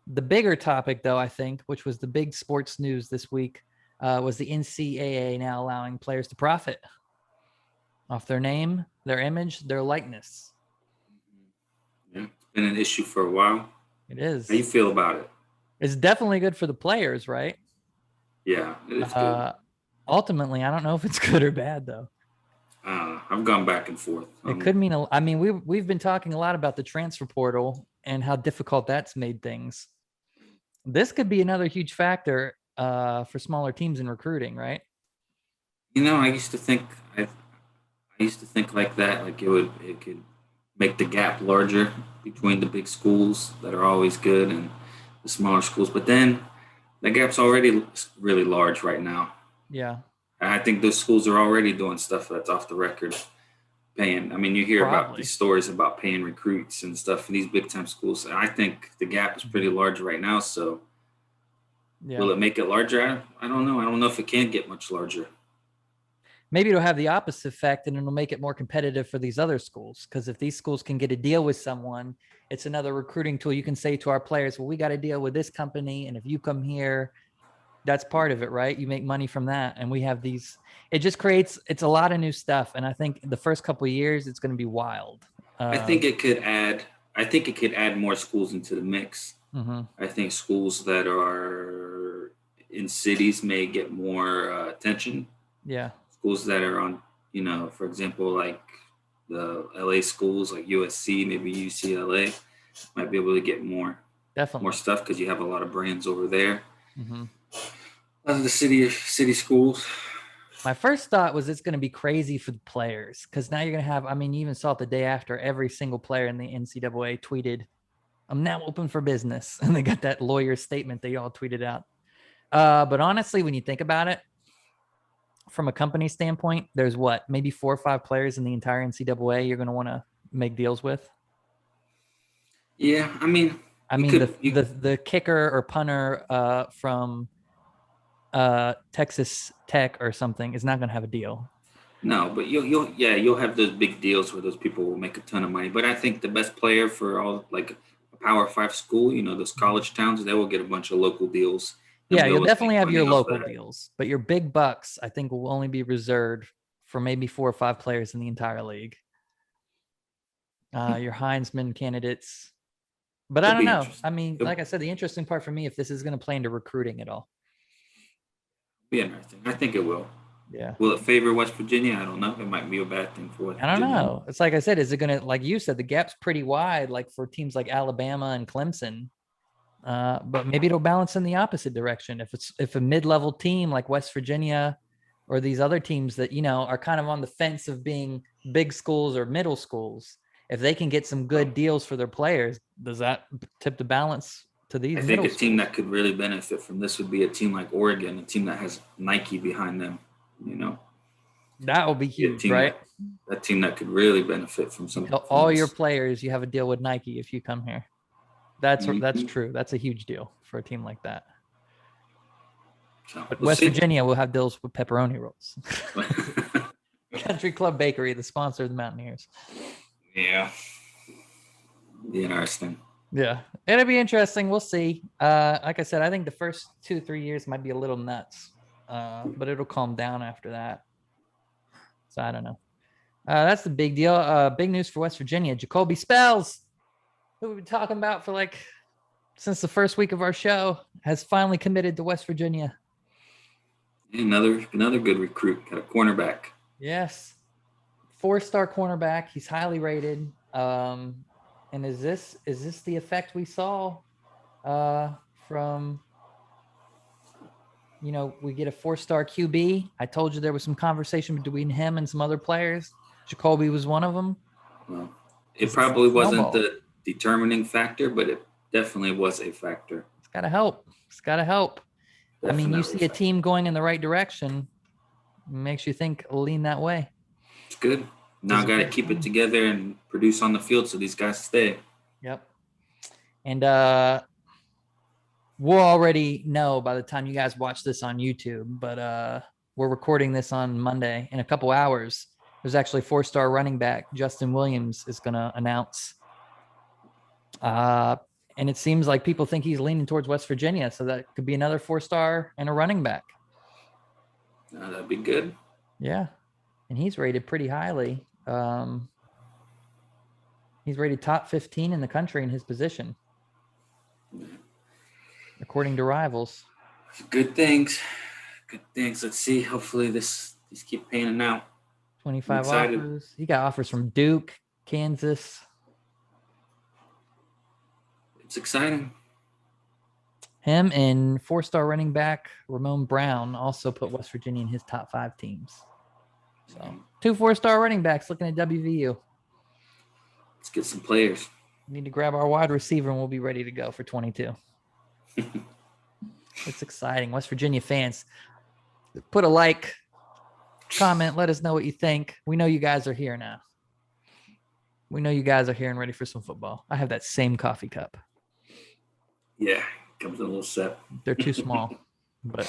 The bigger topic, though, I think, which was the big sports news this week, was the NCAA now allowing players to profit off their name, their image, their likeness. Yeah, it's been an issue for a while. It is. How you feel about it? It's definitely good for the players, right? Yeah, it is good. Ultimately, I don't know if it's good or bad, though. I've gone back and forth. It could mean, I mean, we've been talking a lot about the transfer portal and how difficult that's made things. This could be another huge factor for smaller teams in recruiting, right? I used to think I used to think like that, like it could make the gap larger between the big schools that are always good and the smaller schools. But then the gap's already really large right now. Yeah. And I think those schools are already doing stuff that's off the record, paying. I mean, you hear about these stories about paying recruits and stuff in these big time schools. I think the gap is pretty large right now. So will it make it larger? I don't know. I don't know if it can get much larger. Maybe it'll have the opposite effect and it'll make it more competitive for these other schools. Because if these schools can get a deal with someone, it's another recruiting tool. You can say to our players, well, we got a deal with this company. And if you come here, that's part of it, right? You make money from that. And we have these, it just creates, it's a lot of new stuff. And I think the first couple of years, it's going to be wild. I think it could add more schools into the mix. Mm-hmm. I think schools that are in cities may get more attention. Yeah. Schools that are on, for example, like the LA schools like USC, maybe UCLA, might be able to get more stuff because you have a lot of brands over there. Mm-hmm. A lot of the city schools. My first thought was it's going to be crazy for the players because now you're going to have, I mean, you even saw it the day after every single player in the NCAA tweeted, I'm now open for business. And they got that lawyer statement they all tweeted out. But honestly, when you think about it, from a company standpoint, there's maybe 4 or 5 players in the entire NCAA you're going to want to make deals with. Yeah, I mean, the kicker or punter from Texas Tech or something is not going to have a deal. No, but you'll have those big deals where those people will make a ton of money. But I think the best player for all like a Power 5 school, those college towns, they will get a bunch of local deals. Yeah, you'll definitely have your local deals, but your big bucks, I think, will only be reserved for maybe 4 or 5 players in the entire league. Your Heisman candidates. But I don't know. I mean, like I said, the interesting part for me, if this is going to play into recruiting at all. Be interesting. I think it will. Yeah. Will it favor West Virginia? I don't know. It might be a bad thing for West Virginia. I don't know. It's like I said, is it going to, like you said, the gap's pretty wide, like for teams like Alabama and Clemson. But maybe it'll balance in the opposite direction. If a mid-level team like West Virginia or these other teams that, are kind of on the fence of being big schools or middle schools, if they can get some good deals for their players, does that tip the balance to these? I think a team that could really benefit from this would be a team like Oregon, a team that has Nike behind them, That will be huge, right? A team that could really benefit from something. All your players, you have a deal with Nike if you come here. That's true. That's a huge deal for a team like that. So, but West Virginia will have deals with pepperoni rolls. Country Club Bakery, the sponsor of the Mountaineers. Yeah. Be interesting. Yeah. It'll be interesting. We'll see. Like I said, I think the first 2-3 years might be a little nuts, but it'll calm down after that. So I don't know. That's the big deal. Big news for West Virginia. Jacoby Spells, who we've been talking about for since the first week of our show, has finally committed to West Virginia. Another good recruit. Got a cornerback. Yes. 4-star cornerback. He's highly rated. And is this the effect we saw from, we get a 4-star QB. I told you there was some conversation between him and some other players. Jacoby was one of them. Well, it probably wasn't the determining factor, but it definitely was a factor. It's got to help. Definitely. I mean, you see a team going in the right direction, it makes you lean that way. It's good. Now got to keep it together and produce on the field so these guys stay. Yep. And we'll already know by the time you guys watch this on YouTube, but we're recording this on Monday. In a couple hours, there's actually 4-star running back Justin Williams is going to announce. And And it seems like people think he's leaning towards West Virginia. So that could be another 4-star and a running back. That'd be good. Yeah. And he's rated pretty highly. He's rated top 15 in the country in his position, according to Rivals. Good things. Good things. Let's see. Hopefully these keep panning out. 25 offers. He got offers from Duke, Kansas. It's exciting. Him and 4-star running back Ramon Brown also put West Virginia in his top 5 teams. So 2 4-star running backs looking at WVU. Let's get some players. We need to grab our wide receiver and we'll be ready to go for 22. It's exciting. West Virginia fans, put a like, comment, let us know what you think. We know you guys are here now. We know you guys are here and ready for some football. I have that same coffee cup. Yeah, comes in a little set. They're too small, but